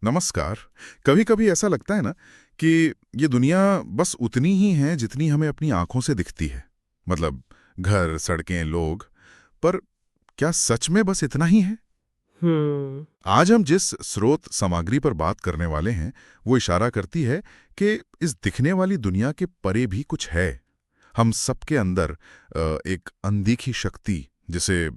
नमस्कार। कभी कभी ऐसा लगता है ना कि ये दुनिया बस उतनी ही है जितनी हमें अपनी आंखों से दिखती है। मतलब घर, सड़कें, लोग। पर क्या सच में बस इतना ही है? हम्म। आज हम जिस स्रोत सामग्री पर बात करने वाले हैं वो इशारा करती है कि इस दिखने वाली दुनिया के परे भी कुछ है। हम सबके अंदर एक अनदेखी शक्ति, जिसे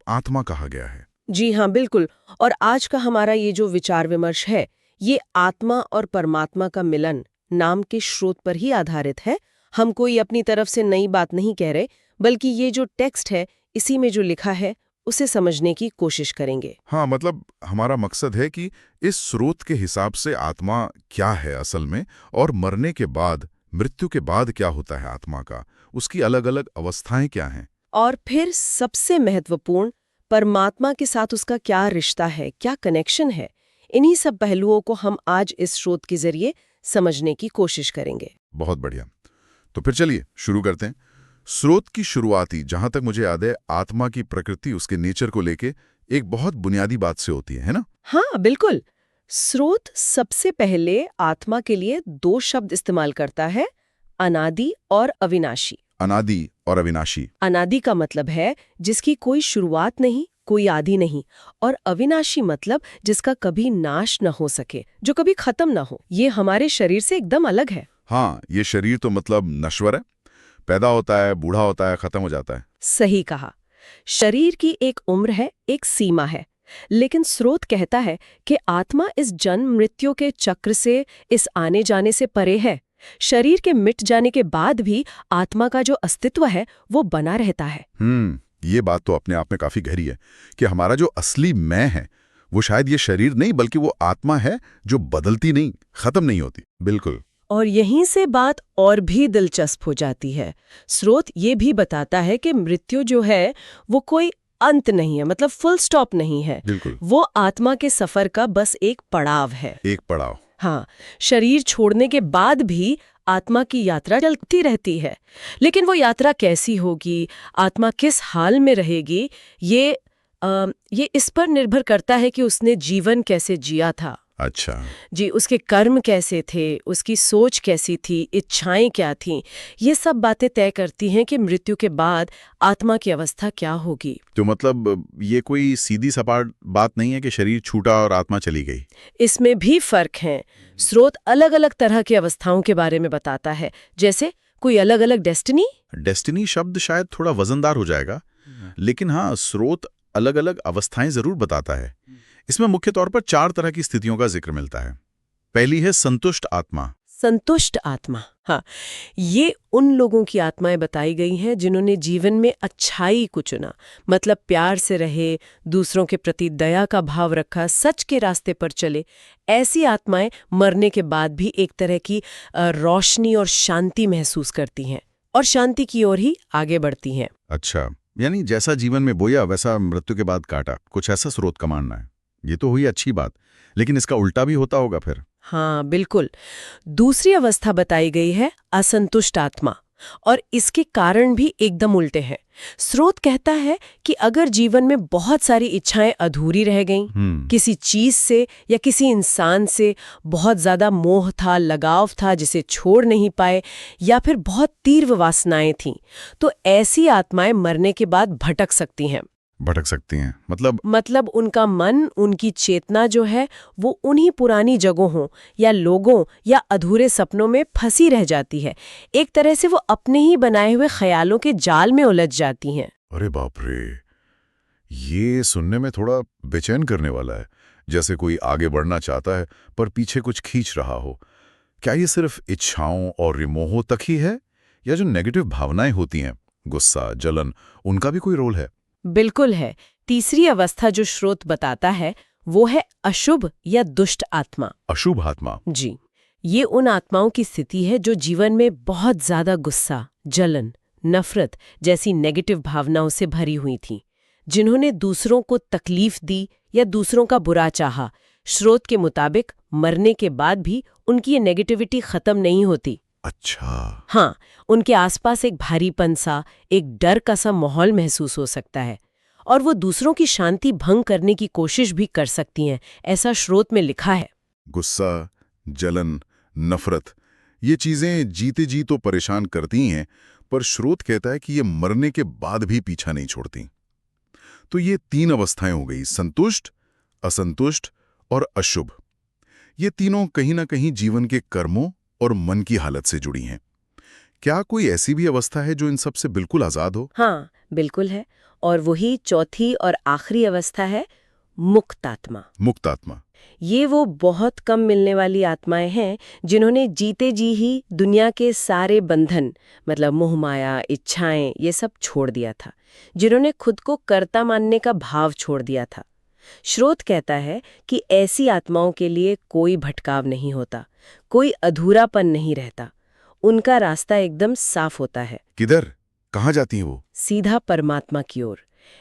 आत्मा कहा गया है। जी हाँ, बिल्कुल। और आज का हमारा ये जो विचार विमर्श है, ये आत्मा और परमात्मा का मिलन नाम के स्रोत पर ही आधारित है। हम कोई अपनी तरफ से नई बात नहीं कह रहे, बल्कि ये जो टेक्स्ट है, इसी में जो लिखा है, उसे समझने की कोशिश करेंगे। हाँ, मतलब हमारा मकसद है कि इस स्रोत के हिसाब से आत्मा क्या है असल में, और मरने के बाद, मृत्यु के बाद क्या होता है आत्मा का, उसकी अलग अलग अवस्थाएं क्या हैं। और फिर सबसे महत्वपूर्ण, परमात्मा के साथ उसका क्या रिश्ता है, क्या कनेक्शन है। इन्हीं सब पहलुओं को हम आज इस स्रोत के जरिए समझने की कोशिश करेंगे। बहुत बढ़िया। तो फिर चलिए शुरू करते हैं। स्रोत की शुरुआती, जहां तक मुझे याद है, आत्मा की प्रकृति, उसके नेचर को लेके एक बहुत बुनियादी बात से होती है ना? हाँ, बिल्कुल। स्रोत सबसे पहले आत्मा के लिए दो शब्द इस्तेमाल करता है, अनादि और अविनाशी। अनादि और अविनाशी। अनादि का मतलब है जिसकी कोई शुरुआत नहीं, कोई आदि नहीं, और अविनाशी मतलब जिसका कभी नाश न हो सके, जो कभी खत्म न हो। ये हमारे शरीर से एकदम अलग है। हाँ, ये शरीर तो मतलब नश्वर है, पैदा होता है, बूढ़ा होता है, खत्म हो जाता है। सही कहा। शरीर की एक उम्र है, एक सीमा है। लेकिन स्रोत कहता है कि आत्मा इस जन्म मृत्यु के चक्र से, इस आने जाने से परे है। शरीर के मिट जाने के बाद भी आत्मा का जो अस्तित्व है वो बना रहता है। ये बात तो अपने आप में काफी गहरी है कि हमारा जो असली मैं है वो शायद ये शरीर नहीं, बल्कि वो आत्मा है जो बदलती नहीं, खत्म नहीं होती। बिल्कुल। और यहीं से बात और भी दिलचस्प हो जाती है। स्रोत ये भी बताता है कि मृत्यु जो है वो कोई अंत नहीं है, मतलब फुल स्टॉप नहीं है। बिल्कुल। वो आत्मा के सफर का बस एक पड़ाव है। एक पड़ाव। हाँ, शरीर छोड़ने के बाद भी आत्मा की यात्रा चलती रहती है। लेकिन वो यात्रा कैसी होगी, आत्मा किस हाल में रहेगी, ये इस पर निर्भर करता है कि उसने जीवन कैसे जिया था। अच्छा। जी, उसके कर्म कैसे थे, उसकी सोच कैसी थी, इच्छाएं क्या थीं। ये सब बातें तय करती हैं कि मृत्यु के बाद आत्मा की अवस्था क्या होगी। तो मतलब ये कोई सीधी सपाट बात नहीं है कि शरीर छूटा और आत्मा चली गई। इसमें भी फर्क है। स्रोत अलग अलग तरह की अवस्थाओं के बारे में बताता है, जैसे कोई अलग अलग डेस्टिनी। डेस्टिनी शब्द शायद थोड़ा वजनदार हो जाएगा, लेकिन हाँ, स्रोत अलग अलग अवस्थाएं जरूर बताता है। इसमें मुख्य तौर पर 4 तरह की स्थितियों का जिक्र मिलता है। पहली है संतुष्ट आत्मा। संतुष्ट आत्मा, हाँ, ये उन लोगों की आत्माएं बताई गई हैं जिन्होंने जीवन में अच्छाई को चुना, मतलब प्यार से रहे, दूसरों के प्रति दया का भाव रखा, सच के रास्ते पर चले। ऐसी आत्माएं मरने के बाद भी एक तरह की रोशनी और शांति महसूस करती हैं, और शांति की ओर ही आगे बढ़ती हैं। अच्छा, यानी जैसा जीवन में बोया वैसा मृत्यु के बाद काटा, कुछ ऐसा स्रोत का मानना है। ये तो हुई अच्छी बात, लेकिन इसका उल्टा भी होता होगा फिर। हाँ, बिल्कुल। दूसरी अवस्था बताई गई है असंतुष्ट आत्मा, और इसके कारण भी एकदम उल्टे हैं। स्रोत कहता है कि अगर जीवन में बहुत सारी इच्छाएं अधूरी रह गईं, किसी चीज से या किसी इंसान से बहुत ज्यादा मोह था, लगाव था जिसे छोड़ नहीं पाए, या फिर बहुत तीव्र वासनाएं थीं, तो ऐसी आत्माएं मरने के बाद भटक सकती हैं। भटक सकती हैं मतलब उनका मन, उनकी चेतना जो है वो उन्हीं पुरानी जगहों या लोगों या अधूरे सपनों में फंसी रह जाती है। एक तरह से वो अपने ही बनाए हुए ख्यालों के जाल में उलझ जाती हैं। अरे बाप रे, ये सुनने में थोड़ा बेचैन करने वाला है। जैसे कोई आगे बढ़ना चाहता है पर पीछे कुछ खींच रहा हो। क्या ये सिर्फ इच्छाओं और रिमोहों तक ही है, या जो नेगेटिव भावनाएं होती हैं, गुस्सा, जलन, उनका भी कोई रोल है? बिल्कुल है। तीसरी अवस्था जो स्रोत बताता है वो है अशुभ या दुष्ट आत्मा। अशुभ आत्मा। जी, ये उन आत्माओं की स्थिति है जो जीवन में बहुत ज्यादा गुस्सा, जलन, नफरत जैसी नेगेटिव भावनाओं से भरी हुई थीं, जिन्होंने दूसरों को तकलीफ दी या दूसरों का बुरा चाहा। स्रोत के मुताबिक मरने के बाद भी उनकी ये नेगेटिविटी खत्म नहीं होती। अच्छा। हाँ, उनके आसपास एक भारीपन सा, एक डर का सा माहौल महसूस हो सकता है, और वो दूसरों की शांति भंग करने की कोशिश भी कर सकती हैं, ऐसा स्रोत में लिखा है। गुस्सा, जलन, नफरत, ये चीजें जीते जी तो परेशान करती हैं, पर स्रोत कहता है कि ये मरने के बाद भी पीछा नहीं छोड़ती। तो ये 3 अवस्थाएं हो गई, संतुष्ट, असंतुष्ट और अशुभ। ये तीनों कहीं ना कहीं जीवन के कर्मों और मन की हालत से जुड़ी हैं। क्या कोई ऐसी भी अवस्था है जो इन सब से बिल्कुल आजाद हो? हाँ, बिल्कुल है। और वही चौथी और आखिरी अवस्था है मुक्तात्मा। मुक्त आत्मा। ये वो बहुत कम मिलने वाली आत्माएं हैं जिन्होंने जीते जी ही दुनिया के सारे बंधन, मतलब मोह माया, इच्छाएं, ये सब छोड़ दिया था, जिन्होंने खुद को कर्ता मानने का भाव छोड़ दिया था। स्रोत कहता है कि ऐसी आत्माओं के लिए कोई भटकाव नहीं होता, कोई अधूरापन नहीं रहता। उनका रास्ता एकदम साफ होता है, किधर, कहाँ जाती हैं वो? सीधा परमात्मा की ओर।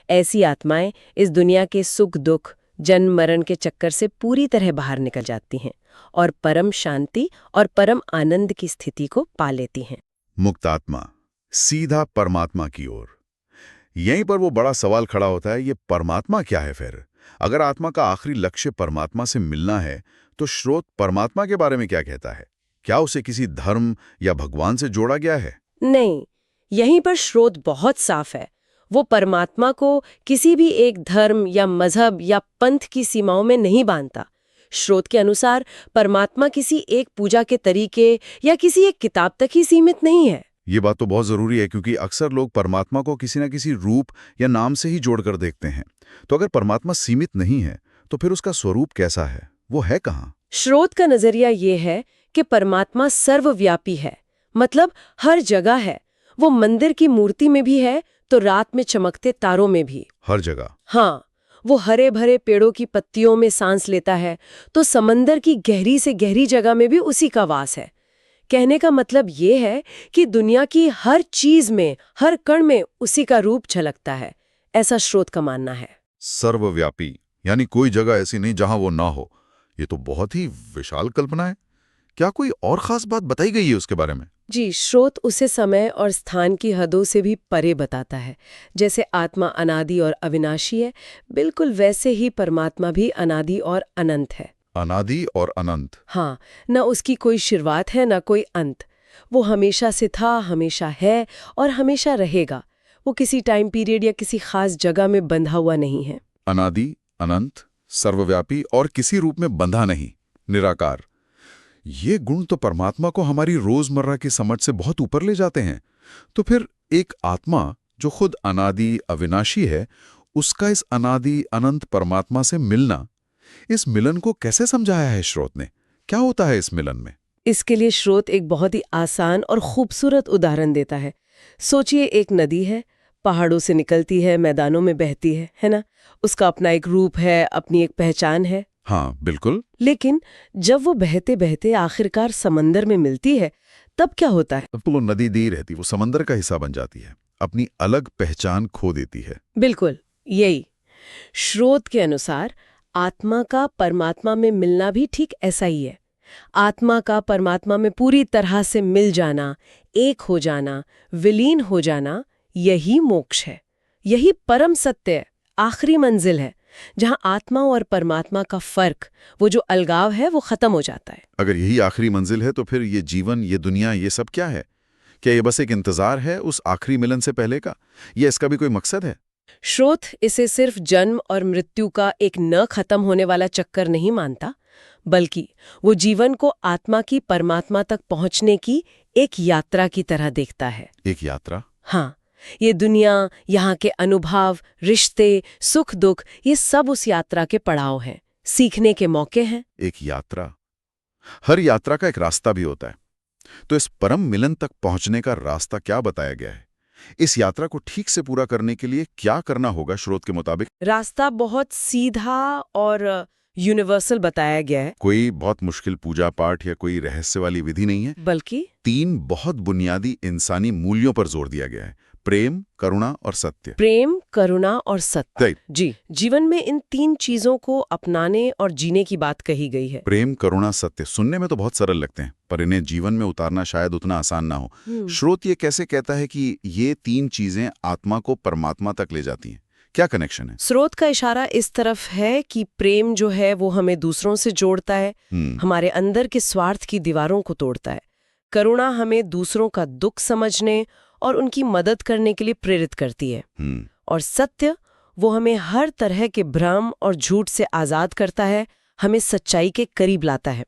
ऐसी आत्माएं इस दुनिया के सुख दुख, जन्म मरण के चक्कर से पूरी तरह बाहर निकल जाती हैं और परम शांति और परम आनंद की स्थिति को पा लेती हैं। मुक्त आत्मा, सीधा परमात्मा की ओर। यहीं पर वो बड़ा सवाल खड़ा होता है, ये परमात्मा क्या है फिर? अगर आत्मा का आखिरी लक्ष्य परमात्मा से मिलना है, तो स्रोत परमात्मा के बारे में क्या कहता है? क्या उसे किसी धर्म या भगवान से जोड़ा गया है? नहीं, यहीं पर स्रोत बहुत साफ है। वो परमात्मा को किसी भी एक धर्म या मजहब या पंथ की सीमाओं में नहीं बांधता। स्रोत के अनुसार परमात्मा किसी एक पूजा के तरीके या किसी एक किताब तक ही सीमित नहीं है। ये बात तो बहुत जरूरी है, क्योंकि अक्सर लोग परमात्मा को किसी न किसी रूप या नाम से ही जोड़कर देखते हैं। तो अगर परमात्मा सीमित नहीं है, तो फिर उसका स्वरूप कैसा है? वो है कहाँ? स्रोत का नजरिया ये है कि परमात्मा सर्वव्यापी है, मतलब हर जगह है। वो मंदिर की मूर्ति में भी है, तो रात में चमकते तारों में भी। हर जगह? हाँ, वो हरे भरे पेड़ों की पत्तियों में सांस लेता है, तो समंदर की गहरी से गहरी जगह में भी उसी का वास है। कहने का मतलब ये है कि दुनिया की हर चीज में, हर कण में उसी का रूप झलकता है। ऐसा स्रोत का मानना है। सर्वव्यापी, यानी कोई जगह ऐसी नहीं जहां वो ना हो। ये तो बहुत ही विशाल कल्पना है। क्या कोई और खास बात बताई गई है उसके बारे में? जी, स्रोत उसे समय और स्थान की हदों से भी परे बताता है। जैसे आत्मा अनादि और अविनाशी है, बिल्कुल वैसे ही परमात्मा भी अनादि और अनंत है। अनादि और अनंत? हाँ, न उसकी कोई शुरुआत है न कोई अंत। वो हमेशा से था, हमेशा है और हमेशा रहेगा। वो किसी टाइम पीरियड या किसी खास जगह में बंधा हुआ नहीं है। अनादि, अनंत, सर्वव्यापी और किसी रूप में बंधा नहीं, निराकार। ये गुण तो परमात्मा को हमारी रोजमर्रा की समझ से बहुत ऊपर ले जाते हैं। तो फिर एक आत्मा जो खुद अनादि अविनाशी है, उसका इस अनादि अनंत परमात्मा से मिलना, इस मिलन को कैसे समझाया है स्रोत ने? क्या होता है इस मिलन में? इसके लिए स्रोत एक बहुत ही आसान और खूबसूरत उदाहरण देता है। सोचिए, एक नदी है, पहाड़ों से निकलती है, मैदानों में बहती है ना? उसका अपना एक रूप है, अपनी एक पहचान है। हाँ, बिल्कुल। लेकिन जब वो बहते बहते आखिरकार समंदर में मिलती है, तब क्या होता है? तो वो नदी दी रहती, वो समंदर का हिस्सा बन जाती है, अपनी अलग पहचान खो देती है। बिल्कुल यही। स्रोत के अनुसार आत्मा का परमात्मा में मिलना भी ठीक ऐसा ही है। आत्मा का परमात्मा में पूरी तरह से मिल जाना, एक हो जाना, विलीन हो जाना, यही मोक्ष है। यही परम सत्य है, आखिरी मंजिल है, जहां आत्मा और परमात्मा का फर्क, वो जो अलगाव है, वो खत्म हो जाता है। अगर यही आखिरी मंजिल है, तो फिर ये जीवन, ये दुनिया, ये सब क्या है? क्या ये बस एक इंतजार है उस आखिरी मिलन से पहले का, या इसका भी कोई मकसद है? स्रोत इसे सिर्फ जन्म और मृत्यु का एक न खत्म होने वाला चक्कर नहीं मानता, बल्कि वो जीवन को आत्मा की परमात्मा तक पहुंचने की एक यात्रा की तरह देखता है। एक यात्रा? हाँ, ये दुनिया, यहाँ के अनुभव, रिश्ते, सुख दुख, ये सब उस यात्रा के पड़ाव हैं, सीखने के मौके हैं। एक यात्रा। हर यात्रा का एक रास्ता भी होता है। तो इस परम मिलन तक पहुंचने का रास्ता क्या बताया गया है? इस यात्रा को ठीक से पूरा करने के लिए क्या करना होगा स्रोत के मुताबिक? रास्ता बहुत सीधा और यूनिवर्सल बताया गया है, कोई बहुत मुश्किल पूजा पाठ या कोई रहस्य वाली विधि नहीं है, बल्कि 3 बहुत बुनियादी इंसानी मूल्यों पर जोर दिया गया है: प्रेम, करुणा और सत्य। प्रेम, करुणा और सत्य। राइट। जी, जीवन में इन 3 चीजों को अपनाने और जीने की बात कही गई है। प्रेम, करुणा, सत्य सुनने में तो बहुत सरल लगते हैं, पर इन्हें जीवन में उतारना शायद उतना आसान ना हो। स्रोत ये कैसे कहता है कि ये 3 चीजें आत्मा को परमात्मा तक ले जाती हैं? क्या कनेक्शन है? स्रोत का इशारा इस तरफ है कि प्रेम जो है वो हमें दूसरों से जोड़ता है, हमारे अंदर के स्वार्थ की दीवारों को तोड़ता है। करुणा हमें दूसरों का दुख समझने और उनकी मदद करने के लिए प्रेरित करती है। और सत्य वो हमें हर तरह के भ्रम और झूठ से आजाद करता है, हमें सच्चाई के करीब लाता है।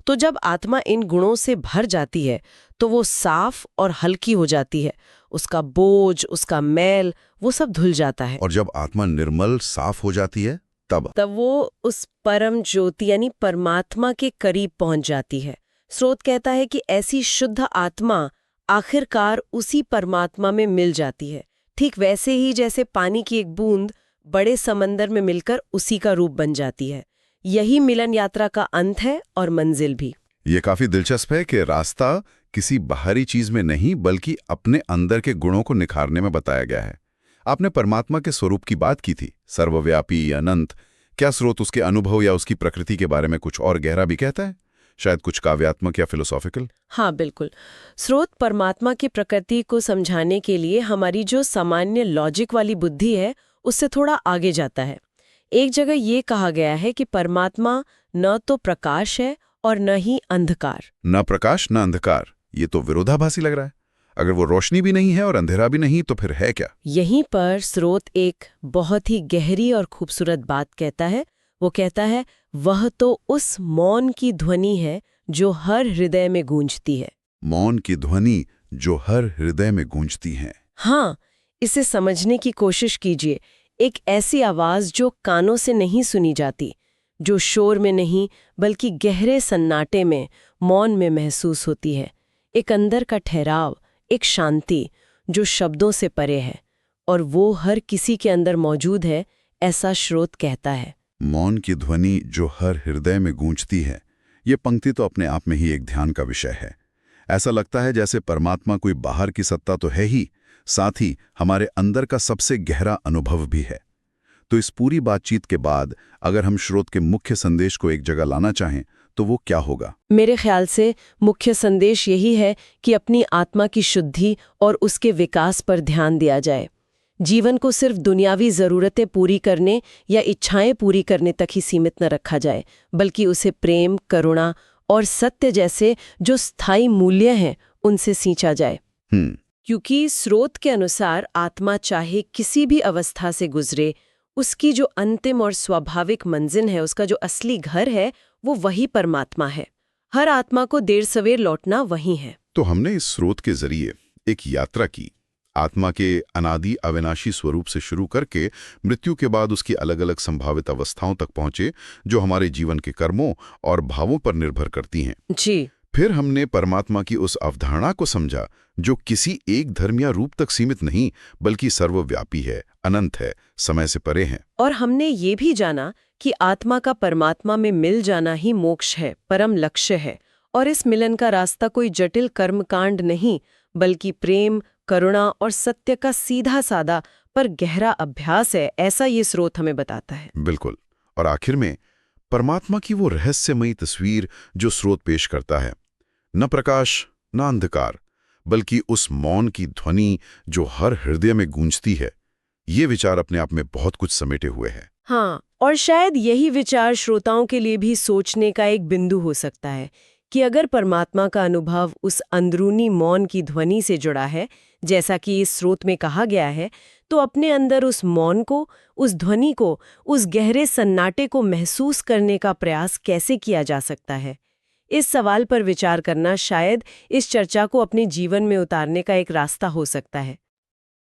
तो जब आत्मा इन गुणों से भर जाती है तो वो साफ और हल्की हो जाती है, उसका बोझ, उसका मैल, वो सब धुल जाता है। और जब आत्मा निर्मल साफ हो जाती है तब वो उस परम ज्योति यानी परमात्मा के करीब पहुंच जाती है। स्रोत कहता है कि ऐसी शुद्ध आत्मा आखिरकार उसी परमात्मा में मिल जाती है, ठीक वैसे ही जैसे पानी की एक बूंद बड़े समंदर में मिलकर उसी का रूप बन जाती है। यही मिलन यात्रा का अंत है और मंजिल भी। ये काफी दिलचस्प है कि रास्ता किसी बाहरी चीज में नहीं बल्कि अपने अंदर के गुणों को निखारने में बताया गया है। आपने परमात्मा के स्वरूप की बात की थी, सर्वव्यापी, अनंत। क्या स्रोत उसके अनुभव या उसकी प्रकृति के बारे में कुछ और गहरा भी कहता है? शायद कुछ काव्यात्मक या फिलोसॉफिकल? हाँ, बिल्कुल। स्रोत परमात्मा की प्रकृति को समझाने के लिए हमारी जो सामान्य लॉजिक वाली बुद्धि है उससे थोड़ा आगे जाता है। एक जगह ये कहा गया है कि परमात्मा न तो प्रकाश है और न ही अंधकार। न प्रकाश न अंधकार, ये तो विरोधाभासी लग रहा है। अगर वो रोशनी भी नहीं है और अंधेरा भी नहीं तो फिर है क्या? यहीं पर स्रोत एक बहुत ही गहरी और खूबसूरत बात कहता है। वो कहता है, वह तो उस मौन की ध्वनि है जो हर हृदय में गूंजती है। मौन की ध्वनि जो हर हृदय में गूंजती है। हाँ, इसे समझने की कोशिश कीजिए। एक ऐसी आवाज जो कानों से नहीं सुनी जाती, जो शोर में नहीं बल्कि गहरे सन्नाटे में, मौन में महसूस होती है। एक अंदर का ठहराव, एक शांति जो शब्दों से परे है, और वो हर किसी के अंदर मौजूद है, ऐसा स्रोत कहता है। मौन की ध्वनि जो हर हृदय में गूंजती है, ये पंक्ति तो अपने आप में ही एक ध्यान का विषय है। ऐसा लगता है जैसे परमात्मा कोई बाहर की सत्ता तो है ही, साथ ही हमारे अंदर का सबसे गहरा अनुभव भी है। तो इस पूरी बातचीत के बाद अगर हम स्रोत के मुख्य संदेश को एक जगह लाना चाहें तो वो क्या होगा? मेरे ख्याल से मुख्य संदेश यही है कि अपनी आत्मा की शुद्धि और उसके विकास पर ध्यान दिया जाए। जीवन को सिर्फ दुनियावी ज़रूरतें पूरी करने या इच्छाएं पूरी करने तक ही सीमित न रखा जाए, बल्कि उसे प्रेम, करुणा और सत्य जैसे जो स्थायी मूल्य हैं उनसे सींचा जाए। क्योंकि स्रोत के अनुसार आत्मा चाहे किसी भी अवस्था से गुजरे, उसकी जो अंतिम और स्वाभाविक मंजिल है, उसका जो असली घर है, वो वही परमात्मा है। हर आत्मा को देर सवेर लौटना वही है। तो हमने इस स्रोत के जरिए एक यात्रा की, आत्मा के अनादि अविनाशी स्वरूप से शुरू करके मृत्यु के बाद उसकी अलग अलग संभावित अवस्थाओं तक पहुंचे, जो हमारे जीवन के कर्मों और भावों पर निर्भर करती हैं। जी। फिर हमने परमात्मा की उस अवधारणा को समझा जो किसी एक धर्म या रूप तक सीमित नहीं बल्कि सर्वव्यापी है, अनंत है, समय से परे है। और हमने ये भी जाना कि आत्मा का परमात्मा में मिल जाना ही मोक्ष है, परम लक्ष्य है। और इस मिलन का रास्ता कोई जटिल कर्मकांड नहीं, बल्कि प्रेम, करुणा और सत्य का सीधा साधा पर गहरा अभ्यास है, ऐसा ये स्रोत हमें बताता है। बिल्कुल। और आखिर में परमात्मा की वो रहस्यमयी तस्वीर जो स्रोत पेश करता है, न प्रकाश न अंधकार, बल्कि उस मौन की ध्वनि जो हर हृदय में गूंजती है, ये विचार अपने आप में बहुत कुछ समेटे हुए है। हाँ, और शायद यही विचार श्रोताओं के लिए भी सोचने का एक बिंदु हो सकता है कि अगर परमात्मा का अनुभव उस अंदरूनी मौन की ध्वनि से जुड़ा है, जैसा कि इस स्रोत में कहा गया है, तो अपने अंदर उस मौन को, उस ध्वनि को, उस गहरे सन्नाटे को महसूस करने का प्रयास कैसे किया जा सकता है। इस सवाल पर विचार करना शायद इस चर्चा को अपने जीवन में उतारने का एक रास्ता हो सकता है।